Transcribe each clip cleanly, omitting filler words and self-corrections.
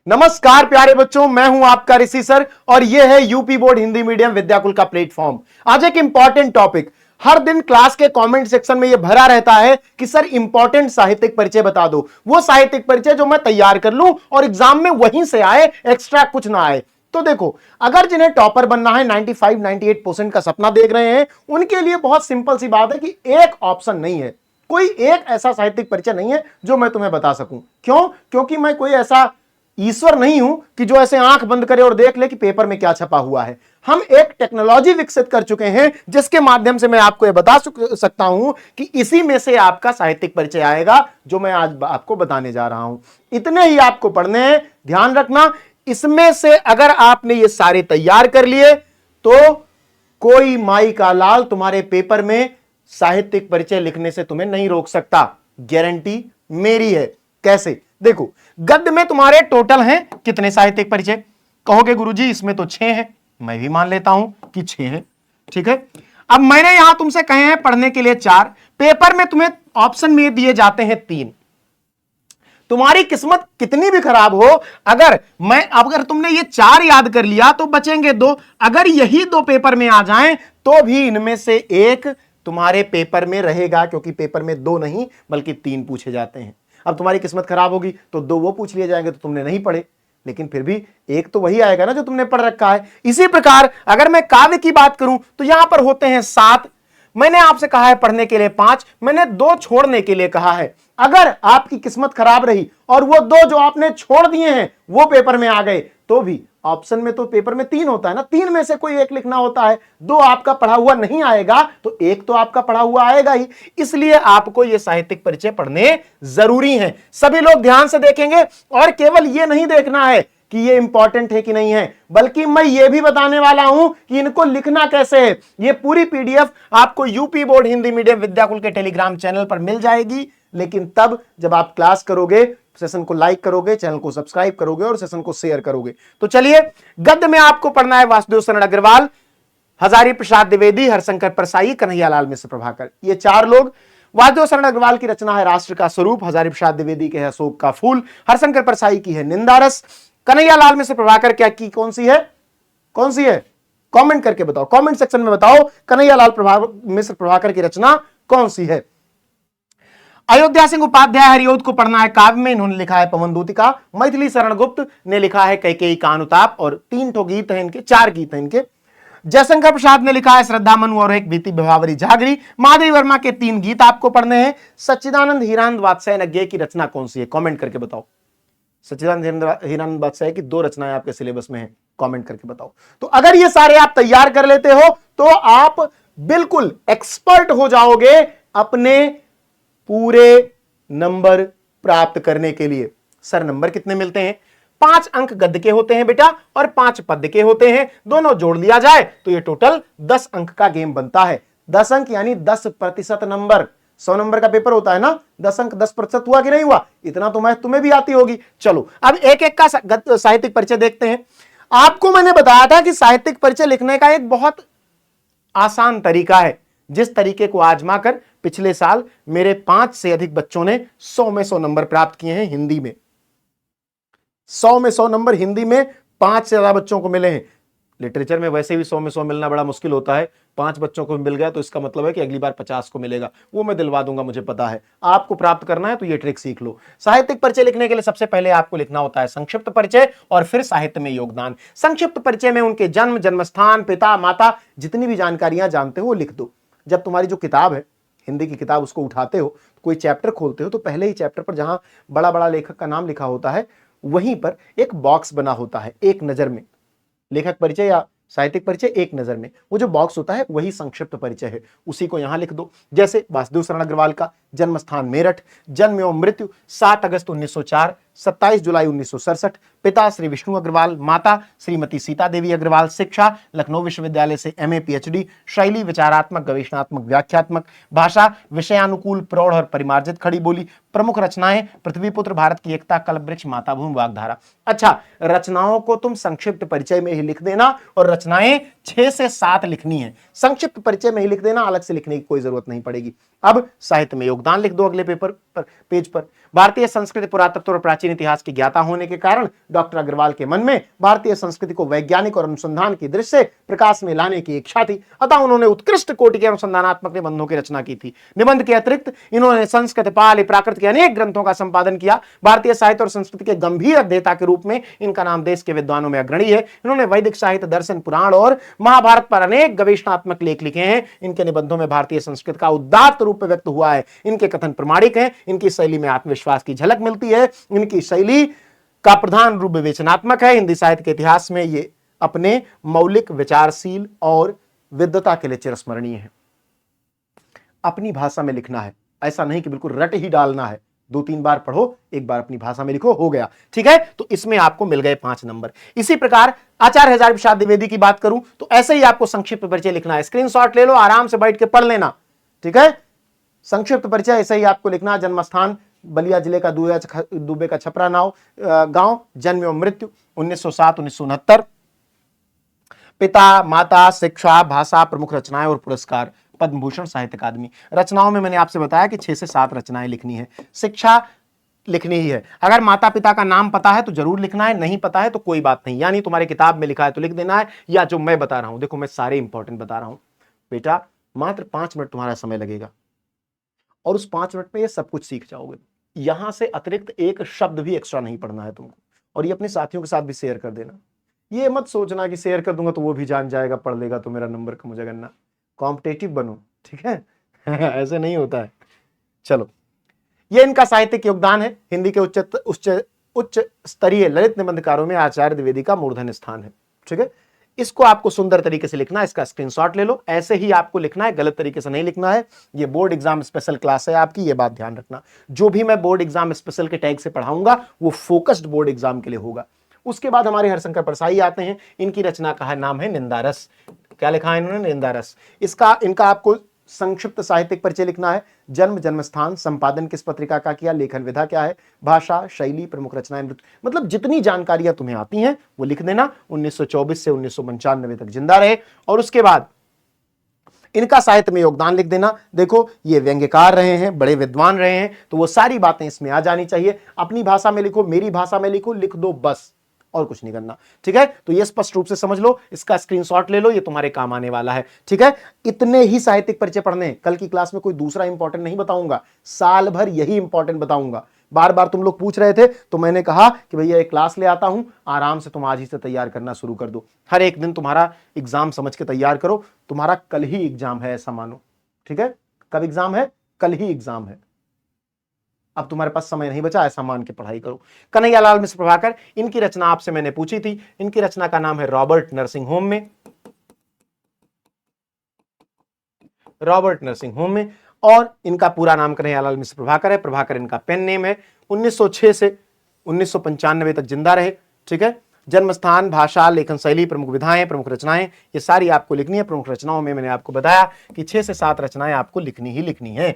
नमस्कार प्यारे बच्चों, मैं हूं आपका ऋषि सर और यह है UP board Hindi medium Vidyakul का प्लेटफॉर्म। आज एक इंपॉर्टेंट टॉपिक, हर दिन क्लास के कमेंट सेक्शन में यह भरा रहता है कि सर इंपॉर्टेंट साहित्यिक परिचय बता दो, वो साहित्यिक परिचय जो मैं तैयार कर लूं और एग्जाम में वहीं से आए, एक्स्ट्रा कुछ ना आए। तो देखो, अगर जिन्हें टॉपर बनना है, 95-98% का सपना देख रहे हैं, उनके लिए बहुत सिंपल सी बात है कि एक ऑप्शन नहीं है, कोई एक ऐसा साहित्यिक परिचय नहीं है जो मैं तुम्हें बता सकूं। क्यों? क्योंकि मैं कोई ऐसा ईश्वर नहीं हूं कि जो ऐसे आंख बंद करे और देख ले कि पेपर में क्या छपा हुआ है। हम एक टेक्नोलॉजी विकसित कर चुके हैं जिसके माध्यम से मैं आपको यह बता सकता हूं कि इसी में से आपका साहित्यिक परिचय आएगा जो मैं आज आपको बताने जा रहा हूं। इतने ही आपको पढ़ने हैं, ध्यान रखना। इसमें से अगर आपने ये सारे तैयार कर लिए तो कोई माई का लाल तुम्हारे पेपर में साहित्यिक परिचय लिखने से तुम्हें नहीं रोक सकता, गारंटी मेरी है। कैसे? देखो, गद्य में तुम्हारे टोटल हैं कितने साहित्यिक परिचय? कहोगे गुरुजी इसमें तो 6 हैं, मैं भी मान लेता हूं कि 6 है, ठीक है। अब मैंने यहां तुमसे कहे हैं पढ़ने के लिए 4, पेपर में तुम्हें ऑप्शन में दिए जाते हैं 3। तुम्हारी किस्मत कितनी भी खराब हो, अगर तुमने ये 4 याद कर लिया तो बचेंगे 2। अगर यही 2 पेपर में आ जाएं तो भी इनमें से एक तुम्हारे पेपर में रहेगा, क्योंकि पेपर में 2 नहीं बल्कि 3 पूछे जाते हैं। अब तुम्हारी किस्मत खराब होगी तो 2 वो पूछ लिए जाएंगे तो तुमने नहीं पढ़े, लेकिन फिर भी एक तो वही आएगा ना जो तुमने पढ़ रखा है। इसी प्रकार अगर मैं काव्य की बात करूं तो यहां पर होते हैं 7। मैंने आपसे कहा है पढ़ने के लिए 5, मैंने 2 छोड़ने के लिए कहा है। अगर आपकी किस्मत खराब रही और वो 2 जो आपने छोड़ दिए हैं वो पेपर में आ गए तो भी ऑप्शन में तो पेपर में 3 होता है ना, 3 में से कोई एक लिखना होता है। 2 आपका पढ़ा हुआ नहीं आएगा तो एक तो आपका पढ़ा हुआ आएगा ही। इसलिए आपको यह साहित्यिक परिचय पढ़ने जरूरी है। सभी लोग ध्यान से देखेंगे और केवल यह नहीं देखना है कि ये इंपॉर्टेंट है कि नहीं है, बल्कि मैं ये भी बताने वाला हूं कि इनको लिखना कैसे है। ये पूरी पीडीएफ आपको UP board Hindi medium Vidyakul के टेलीग्राम चैनल पर मिल जाएगी, लेकिन तब जब आप क्लास करोगे, सेशन को लाइक करोगे, चैनल को सब्सक्राइब करोगे और सेशन को शेयर करोगे। तो चलिए, गद्य में आपको पढ़ना है वासुदेव शरण अग्रवाल, हजारी प्रसाद द्विवेदी, हरशंकर परसाई, कन्हैयालाल मिश्र प्रभाकर। ये 4 लोग। वासुदेव शरण अग्रवाल की रचना है राष्ट्र का स्वरूप, हजारी प्रसाद द्विवेदी के है अशोक का फूल, हरशंकर परसाई की है निंदारस, कन्हैयालाल मिश्र प्रभाकर क्या की कौन सी है? कौन सी है? कमेंट करके बताओ, कमेंट सेक्शन में बताओ कन्हैयालाल मिश्र प्रभाकर की रचना कौन सी है। अयोध्या सिंह उपाध्याय हरिओद को पढ़ना है काव्य में, इन्होंने लिखा है पवन दूतिका। मैथिली शरण गुप्त ने लिखा है कैकेयी का अनुताप और 3 ठो गीत हैं इनके, 4 गीत हैं इनके। जयशंकर प्रसाद ने लिखा है श्रद्धा मनु और एक बीती विभावरी जागरी। माधवी वर्मा के 3 गीत आपको पढ़ने हैं। सच्चिदानंद हीरानंद वात्स्यायन अज्ञेय की रचना कौन सी है? कमेंट करके बताओ। सच्चिदानंद हीरानंद वात्स्यायन की 2 रचनाएं आपके सिलेबस में है, कमेंट करके बताओ। तो अगर ये सारे आप तैयार कर लेते हो तो आप बिल्कुल एक्सपर्ट हो जाओगे अपने पूरे नंबर प्राप्त करने के लिए। सर नंबर कितने मिलते हैं? 5 अंक गद्य के होते हैं बेटा और 5 पद्य के होते हैं, दोनों जोड़ लिया जाए तो ये टोटल 10 अंक का गेम बनता है। 10 अंक यानी 10% नंबर। 100 नंबर का पेपर होता है ना, 10 अंक 10% हुआ कि नहीं हुआ? इतना तो मैं तुम्हें भी आती होगी। चलो अब एक एक का साहित्यिक परिचय देखते हैं। आपको मैंने बताया था कि साहित्यिक परिचय लिखने का एक बहुत आसान तरीका है, जिस तरीके को आजमा कर पिछले साल मेरे 5 से अधिक बच्चों ने 100 में 100 नंबर प्राप्त किए हैं हिंदी में। 100 में 100 नंबर हिंदी में 5 से ज्यादा बच्चों को मिले हैं। लिटरेचर में वैसे भी 100 में 100 मिलना बड़ा मुश्किल होता है, 5 बच्चों को मिल गया तो इसका मतलब है कि अगली बार 50 को मिलेगा। वो मैं दिलवा दूंगा, मुझे पता है। आपको प्राप्त करना है तो ये ट्रिक सीख लो। साहित्यिक परिचय लिखने के लिए सबसे पहले आपको लिखना होता है संक्षिप्त परिचय और फिर साहित्य में योगदान। संक्षिप्त परिचय में उनके जन्म, जन्मस्थान, पिता, माता, जितनी भी जानकारियां जानते हो वो लिख दो। जब तुम्हारी जो किताब है, हिंदी की किताब, उसको उठाते हो, कोई चैप्टर खोलते हो तो पहले ही चैप्टर पर जहां बड़ा बड़ा लेखक का नाम लिखा होता है वहीं पर एक बॉक्स बना होता है, एक नजर में। लेखक परिचय या साहित्यिक परिचय एक नजर में, वो जो बॉक्स होता है वही संक्षिप्त परिचय है, उसी को यहां लिख दो। जैसे वासुदेव शरण अग्रवाल का जन्म स्थान मेरठ, जन्म एवं मृत्यु 7 अगस्त 1904, 27 जुलाई 1967, पिता श्री विष्णु अग्रवाल, माता श्रीमती सीता देवी अग्रवाल, शिक्षा लखनऊ विश्वविद्यालय से MA PhD, शैली विचारात्मक, गवेषणात्मक, व्याख्यात्मक, भाषा विषयानुकूल, प्रौढ़ और परिमार्जित खड़ी बोली, प्रमुख रचनाएं पृथ्वीपुत्र, भारत की एकता, कल्पवृक्ष, माताभूमि, वाग्धारा। अच्छा, रचनाओं को तुम संक्षिप्त परिचय में ही लिख देना और रचनाएं 6 से 7 लिखनी है, संक्षिप्त परिचय में ही लिख देना, अलग से लिखने की कोई जरूरत नहीं पड़ेगी। अब साहित्य में योगदान लिख दो अगले पेज पर। भारतीय संस्कृति, पुरातत्व और प्राचीन इतिहास की ज्ञाता होने के कारण डॉक्टर अग्रवाल के मन में भारतीय संस्कृति को वैज्ञानिक और अनुसंधान की दृष्टि से प्रकाश में लाने की इच्छा थी, अतः उन्होंने उत्कृष्ट कोटि के अनुसंधानात्मक निबंधों की रचना की थी। निबंध के अतिरिक्त इन्होंने संस्कृत, पाली, प्राकृत के अनेक ग्रंथों का संपादन किया। भारतीय साहित्य और संस्कृति के गंभीर अध्येता के रूप में इनका नाम देश के विद्वानों में अग्रणी है। इन्होंने वैदिक साहित्य, दर्शन, पुराण और महाभारत पर अनेक गवेषणात्मक लेख लिखे हैं। इनके निबंधों में भारतीय संस्कृति का उदात्त रूप व्यक्त हुआ है। इनके कथन प्रमाणिक हैं। इनकी शैली में आत्मविश्वास की झलक मिलती है। इनकी शैली का प्रधान रूप विवेचनात्मक है। हिंदी साहित्य के इतिहास में ये अपने मौलिक, विचारशील और विद्वता के लिए चिरस्मरणीय है। अपनी भाषा में लिखना है, ऐसा नहीं कि बिल्कुल रट ही डालना है। 2-3 बार पढ़ो, एक बार अपनी भाषा में लिखो, हो गया। ठीक है, तो इसमें आपको मिल गए 5 नंबर। इसी प्रकार आचार्य हजारी प्रसाद द्विवेदी की बात करूं तो ऐसे ही आपको संक्षिप्त परिचय लिखना है। स्क्रीनशॉट ले लो, आराम से बैठ के पढ़ लेना। ठीक है, संक्षिप्त परिचय ऐसे ही आपको लिखना। जन्म स्थान बलिया जिले का दुबे का छपरा गांव, जन्म एवं मृत्यु 1907-1969, पिता, माता, शिक्षा, भाषा, प्रमुख रचनाएं और पुरस्कार, पद्म भूषण, साहित्य अकादमी। रचनाओं में मैंने आपसे बताया कि 6 से 7 रचनाएं लिखनी है। शिक्षा लिखनी ही है। अगर माता पिता का नाम पता है तो जरूर लिखना है, नहीं पता है तो कोई बात नहीं, यानी तुम्हारी किताब में लिखा है तो लिख देना है, या जो मैं बता रहा हूं, देखो मैं सारे इंपॉर्टेंट बता रहा हूं बेटा, मात्र 5 मिनट तुम्हारा समय लगेगा और उस 5 मिनट में ये सब कुछ सीख जाओगे। यहां से अतिरिक्त एक शब्द भी एक्स्ट्रा नहीं पढ़ना है तुमको, और ये अपने साथियों के साथ भी शेयर कर देना। ये मत सोचना कि शेयर कर दूंगा तो वो भी जान जाएगा, पढ़ लेगा तो मेरा नंबर कम हो जाएगा ना। कॉम्पिटेटिव बनो, ठीक है ऐसे नहीं होता है। चलो, ये इनका साहित्यिक योगदान है। हिंदी के उच्च स्तरीय ललित निबंधकारों में आचार्य द्विवेदी का मूर्धन्य स्थान है। ठीक है, इसको आपको सुंदर तरीके से लिखना है। इसका स्क्रीनशॉट ले लो, ऐसे ही आपको लिखना है, गलत तरीके से नहीं लिखना है। ये बोर्ड एग्जाम स्पेशल क्लास है आपकी, ये बात ध्यान रखना। जो भी मैं बोर्ड एग्जाम स्पेशल के टैग से पढ़ाऊंगा वो फोकस्ड बोर्ड एग्जाम के लिए होगा। उसके बाद हमारे हरिशंकर परसाई आते हैं। इनकी रचना का नाम है निंदारस। क्या लिखा है इन्होंने? निंदारस। इनका आपको संक्षिप्त साहित्यिक परिचय लिखना है। जन्म, जन्म स्थान, संपादन किस पत्रिका का किया, लेखन विधा क्या है, भाषा, शैली, प्रमुख रचनाएं, मृत्यु, मतलब जितनी जानकारियां तुम्हें आती हैं वो लिख देना। 1924 से 1995 तक जिंदा रहे। और उसके बाद इनका साहित्य में योगदान लिख देना। देखो ये व्यंग्यकार रहे हैं, बड़े विद्वान रहे हैं, तो वो सारी बातें इसमें आ जानी चाहिए। अपनी भाषा में लिखो, मेरी भाषा में लिखो, लिख दो बस, और कुछ नहीं करना। ठीक है, तो ये स्पष्ट रूप से समझ लो, इसका स्क्रीनशॉट ले लो, ये तुम्हारे काम आने वाला है। ठीक है, इतने ही साहित्यिक परिचय पढ़ने। कल की क्लास में कोई दूसरा इंपॉर्टेंट नहीं बताऊंगा, साल भर यही इंपॉर्टेंट बताऊंगा। बार बार तुम लोग पूछ रहे थे तो मैंने कहा कि भैया एक क्लास ले आता हूं, आराम से तुम आज ही से तैयार करना शुरू कर दो। हर एक दिन तुम्हारा एग्जाम समझ के तैयार करो। तुम्हारा कल ही एग्जाम है ऐसा मानो। ठीक है, कब एग्जाम है? कल ही एग्जाम है। अब तुम्हारे पास समय नहीं बचा, ऐसा मान के पढ़ाई करो। कन्हैयालाल मिश्र प्रभाकर, इनकी रचना आपसे मैंने पूछी थी। इनकी रचना का नाम है रॉबर्ट नर्सिंग होम में। रॉबर्ट नर्सिंग होम में। और इनका पूरा नाम कन्हैयालाल मिश्र प्रभाकर है। प्रभाकर इनका पेन नेम है। 1906 से 1995 तक जिंदा रहे। ठीक है, जन्म स्थान, भाषा, लेखन शैली, प्रमुख विधाएं, प्रमुख रचनाएं, ये सारी आपको लिखनी है। प्रमुख रचनाओं में मैंने आपको बताया कि 6 से 7 रचनाएं आपको लिखनी ही लिखनी है।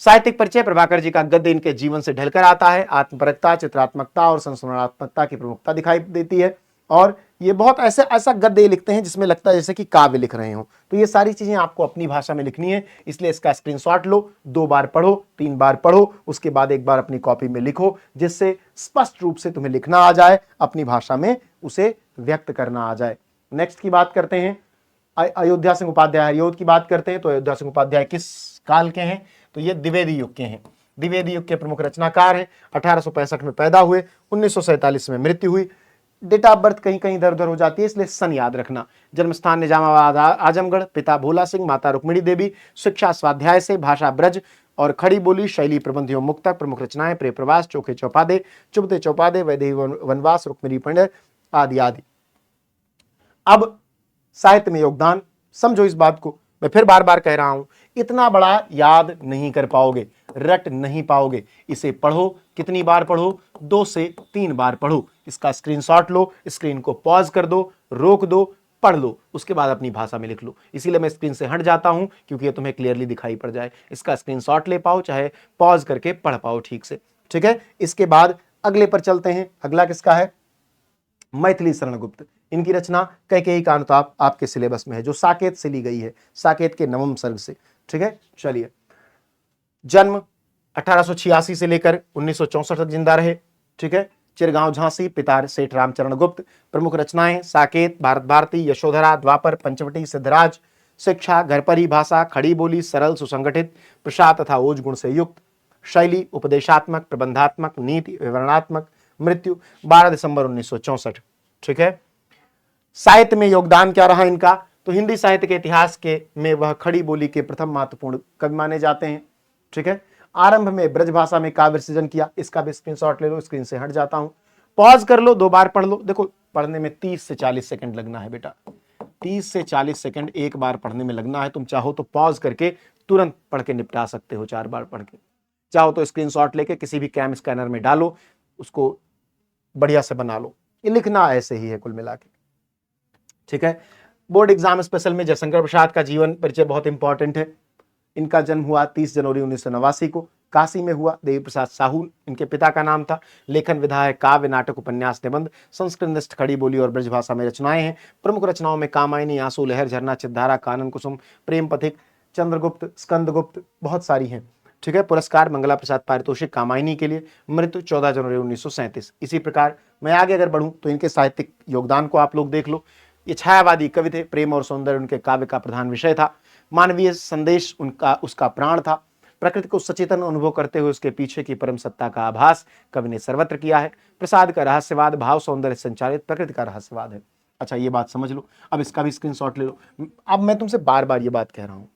साहित्यिक परिचय, प्रभाकर जी का गद्य इनके जीवन से ढलकर आता है। आत्मपरकता, चित्रात्मकता और संस्मरणात्मकता की प्रमुखता दिखाई देती है। और ये बहुत ऐसा गद्य लिखते हैं जिसमें लगता है जैसे कि काव्य लिख रहे हो। तो ये सारी चीजें आपको अपनी भाषा में लिखनी है, इसलिए इसका स्क्रीनशॉट लो। 2 बार पढ़ो, 3 बार पढ़ो, उसके बाद एक बार अपनी कॉपी में लिखो, जिससे स्पष्ट रूप से तुम्हें लिखना आ जाए, अपनी भाषा में उसे व्यक्त करना आ जाए। नेक्स्ट की बात करते हैं, अयोध्या सिंह उपाध्याय हरिऔध की बात करते हैं। तो अयोध्या सिंह उपाध्याय किस काल के हैं? तो ये द्विवेदी युग के हैं। द्विवेदी युग के प्रमुख रचनाकार हैं। 1865 में पैदा हुए, 1947 में मृत्यु हुई। डेट ऑफ बर्थ कहीं कहीं इधर उधर हो जाती है, इसलिए सन याद रखना। जन्म स्थान निजामाबाद आजमगढ़। पिता भोला सिंह, माता रुक्मिणी देवी। शिक्षा स्वाध्याय से, भाषा ब्रज और खड़ी बोली, शैली प्रबंध एवं मुक्तक। प्रमुख रचनाएं प्रिय प्रवास, चोखे चौपादे, चुभते चौपादे, वैदेही वनवास, रुक्मिणी पंडित आदि आदि। अब साहित्य में योगदान समझो इस बात को, मैं फिर बार बार कह रहा हूं, इतना बड़ा याद नहीं कर पाओगे, रट नहीं पाओगे। इसे पढ़ो, कितनी बार पढ़ो? 2 से 3 बार पढ़ो। इसका स्क्रीनशॉट लो, स्क्रीन को पॉज कर दो, रोक दो, पढ़ लो, उसके बाद अपनी भाषा में लिख लो। इसीलिए मैं स्क्रीन से हट जाता हूं क्योंकि ये तुम्हें क्लियरली दिखाई पड़ जाए। इसका स्क्रीनशॉट ले पाओ, चाहे पॉज करके पढ़ पाओ ठीक से। ठीक है, इसके बाद अगले पर चलते हैं। अगला किसका है? मैथिली शरण गुप्त। इनकी रचना कैकेयी का अनुताप आपके सिलेबस में है, जो साकेत से ली गई है, साकेत के 9वें सर्ग से। ठीक है, चलिए। जन्म 1886 से लेकर 1964 तक जिंदा रहे। ठीक है। चिरगांव झांसी, पिता सेठ रामचरण गुप्त। प्रमुख रचनाएं साकेत, भारत भारती, यशोधरा, द्वापर, पंचवटी, सिद्धराज। शिक्षा घर पर ही भाषा, खड़ी बोली, सरल सुसंगठित, प्रसाद तथा ओज गुण से युक्त। शैली उपदेशात्मक, प्रबंधात्मक, नीति विवरणात्मक। मृत्यु 12 दिसंबर 1964। ठीक है। साहित्य में योगदान क्या रहा इनका, तो हिंदी साहित्य के इतिहास के में वह खड़ी बोली के प्रथम महत्वपूर्ण कवि माने जाते हैं। ठीक है। आरंभ में ब्रजभाषा में काव्य सृजन किया, इसका भी स्क्रीनशॉट ले लो, स्क्रीन से हट जाता हूं, पॉज कर लो, 2 बार पढ़ लो। देखो पढ़ने में 30 से 40 सेकंड लगना है बेटा, 30 से 40 सेकंड एक बार पढ़ने में लगना है। तुम चाहो तो पॉज करके तुरंत पढ़ के निपटा सकते हो, 4 बार पढ़ के। चाहो तो स्क्रीनशॉट लेके किसी भी कैम स्कैनर में डालो, उसको बढ़िया से बना लो। ये लिखना ऐसे ही है कुल मिला के। ठीक है। बोर्ड एग्जाम स्पेशल में जयशंकर प्रसाद का जीवन परिचय बहुत इंपॉर्टेंट है। इनका जन्म हुआ 30 जनवरी 1989 को, काशी में हुआ। देवी प्रसाद साहू इनके पिता का नाम था। लेखन विधा है काव्य, नाटक, उपन्यास, निबंध, संस्कृत, खड़ी बोली और ब्रजभाषा में रचनाएं हैं। प्रमुख रचनाओं में कामायनी, आंसू लहर, झरना, चितधारा, कानन कुसुम, प्रेम पथिक, चंद्रगुप्त, स्कंदगुप्त, बहुत सारी हैं। ठीक है। पुरस्कार मंगला प्रसाद पारितोषिक कामायनी के लिए। मृत्यु 14 जनवरी 1937। इसी प्रकार मैं आगे अगर बढ़ूं तो इनके साहित्यिक योगदान को आप लोग देख लो। ये छायावादी कवि थे, प्रेम और सौंदर्य उनके काव्य का प्रधान विषय था। मानवीय संदेश उसका प्राण था। प्रकृति को सचेतन अनुभव करते हुए उसके पीछे की परम सत्ता का आभास कवि ने सर्वत्र किया है। प्रसाद का रहस्यवाद भाव सौंदर्य संचालित प्रकृति का रहस्यवाद है। अच्छा ये बात समझ लो, अब इसका भी स्क्रीनशॉट ले लो। अब मैं तुमसे बार बार ये बात कह रहा हूं,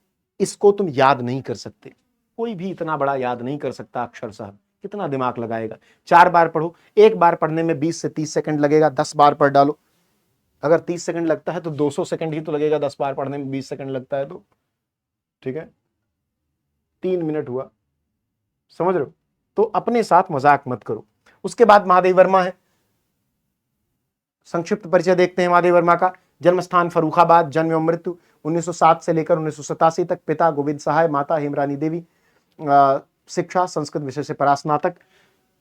इसको तुम याद नहीं कर सकते, कोई भी इतना बड़ा याद नहीं कर सकता अक्षर साहब, कितना दिमाग लगाएगा। 4 बार पढ़ो, एक बार पढ़ने में 20 से 30 सेकंड लगेगा, 10 बार पढ़ डालो। अगर 30 सेकंड लगता है तो 200 सेकंड ही तो लगेगा, 10 बार पढ़ने में 20 सेकंड लगता है तो। ठीक है। 3 मिनट हुआ, समझ रहे हो? तो अपने साथ मजाक मत करो। उसके बाद महादेव वर्मा है। संक्षिप्त परिचय देखते हैं महादेव वर्मा का। जन्म स्थान फर्रुखाबाद, जन्म एवं मृत्यु 1907 से लेकर 1987 तक। पिता गोविंद सहाय, माता हेमरानी देवी। शिक्षा संस्कृत विषय से परास्नातक।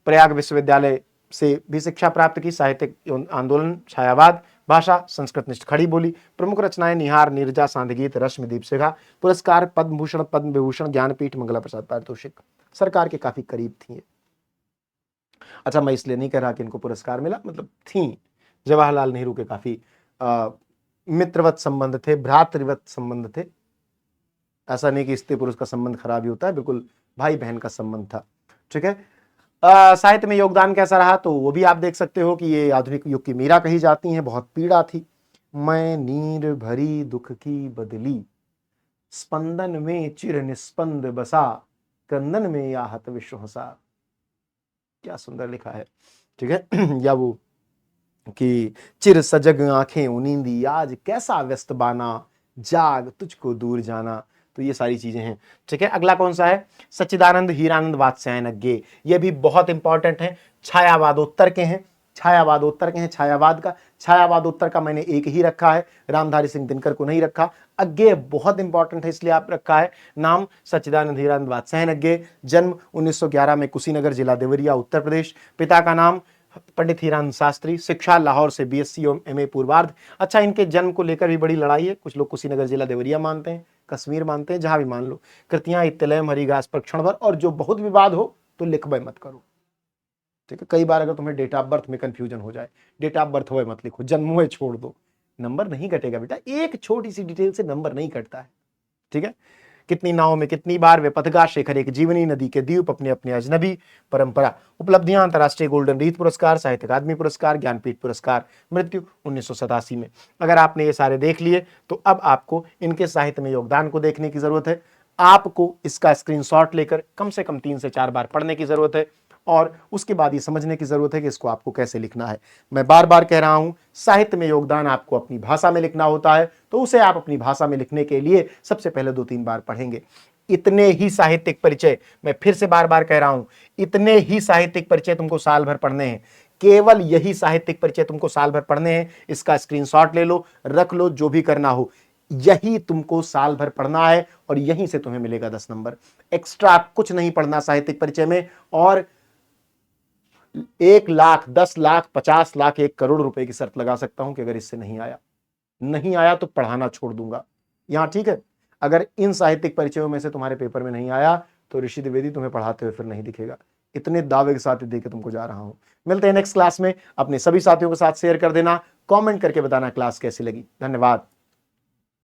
प्रयाग विश्वविद्यालय से भी शिक्षा प्राप्त की। साहित्यिक आंदोलन, छायावाद, भाषा संस्कृतनिष्ठ, खड़ी बोली। प्रमुख रचनाएं निहार, नीरजा, सांदगीत, रश्मि, दीपशिखा। पुरस्कार पद्म भूषण, पद्म विभूषण, ज्ञानपीठ, मंगला प्रसाद पारितोषिक। सरकार के काफी करीब थी। अच्छा मैं इसलिए नहीं कह रहा कि इनको पुरस्कार मिला, मतलब थी, जवाहरलाल नेहरू के काफी मित्रवत संबंध थे, भ्रातृवत संबंध थे। ऐसा नहीं कि स्त्री पुरुष का संबंध खराब ही होता है, बिल्कुल भाई बहन का संबंध था। ठीक है। साहित्य में योगदान कैसा रहा तो वो भी आप देख सकते हो कि ये आधुनिक युग की मीरा कही जाती हैं। बहुत पीड़ा थी, मैं नीर भरी दुख की बदली, स्पंदन में चिर निस्पंद बसा, कंदन में आहत विश्व हंसा। क्या सुंदर लिखा है। ठीक है। या वो कि चिर सजग आंखें उनींदी, आज कैसा व्यस्त बाना, जाग तुझको दूर जाना। तो ये सारी चीजें हैं। ठीक है। अगला कौन सा है, सच्चिदानंद हीरानंद वात्स्यायन अज्ञे। ये भी बहुत इंपॉर्टेंट है। छायावादोत्तर के हैं, छायावादोत्तर का मैंने एक ही रखा है, रामधारी सिंह दिनकर को नहीं रखा। अज्ञे बहुत इंपॉर्टेंट है इसलिए आप रखा है नाम सच्चिदानंद हीरानंद वात्स्यायन अज्ञे। जन्म 1911 में कुशीनगर, जिला देवरिया, उत्तर प्रदेश। पिता का नाम पंडित हीरानंद शास्त्री। शिक्षा लाहौर से बीएससी और एमए पूर्वार्ध। अच्छा इनके जन्म को लेकर भी बड़ी लड़ाई है, कुछ लोग कुशीनगर जिला देवरिया मानते हैं, कश्मीर मानते हैं, जहां भी मान लो। कृतियां इत्तलयम, हरिघास पर क्षण भर, और जो बहुत विवाद हो तो लिखबे मत करो। ठीक है। कई बार अगर तुम्हें डेट ऑफ बर्थ में कंफ्यूजन हो जाए, डेट ऑफ बर्थ हुए मत लिखो, जन्म हुए छोड़ दो, नंबर नहीं कटेगा बेटा, एक छोटी सी डिटेल से नंबर नहीं कटता है। ठीक है। कितनी नाव में कितनी बार, वे पथगा शेखर एक जीवनी, नदी के द्वीप, अपने अपने अजनबी, परंपरा। उपलब्धियां अंतर्राष्ट्रीय गोल्डन रीत पुरस्कार, साहित्य अकादमी पुरस्कार, ज्ञानपीठ पुरस्कार। मृत्यु 1987 में। अगर आपने ये सारे देख लिए तो अब आपको इनके साहित्य में योगदान को देखने की जरूरत है। आपको इसका स्क्रीनशॉट लेकर कम से कम 3 से 4 बार पढ़ने की जरूरत है, और उसके बाद ये समझने की जरूरत है कि इसको आपको कैसे लिखना है। मैं बार बार कह रहा हूं, साहित्य में योगदान आपको अपनी भाषा में लिखना होता है, तो उसे आप अपनी भाषा में लिखने के लिए सबसे पहले 2-3 बार पढ़ेंगे। इतने ही साहित्यिक परिचय, मैं फिर से बार बार कह रहा हूं, इतने ही साहित्यिक परिचय तुमको साल भर पढ़ने हैं, केवल यही साहित्यिक परिचय तुमको साल भर पढ़ने हैं। इसका स्क्रीनशॉट ले लो, रख लो, जो भी करना हो, यही तुमको साल भर पढ़ना है और यहीं से तुम्हें मिलेगा 10 नंबर। एक्स्ट्रा कुछ नहीं पढ़ना साहित्यिक परिचय में। और 1 लाख, 10 लाख, 50 लाख, 1 करोड़ रुपए की शर्त लगा सकता हूं कि अगर इससे नहीं आया तो पढ़ाना छोड़ दूंगा यहां। ठीक है। अगर इन साहित्यिक परिचयों में से तुम्हारे पेपर में नहीं आया तो ऋषि द्विवेदी तुम्हें पढ़ाते हुए फिर नहीं दिखेगा। इतने दावे के साथ देके तुमको जा रहा हूं। मिलते हैं नेक्स्ट क्लास में। अपने सभी साथियों के साथ शेयर कर देना, कमेंट करके बताना क्लास कैसी लगी। धन्यवाद।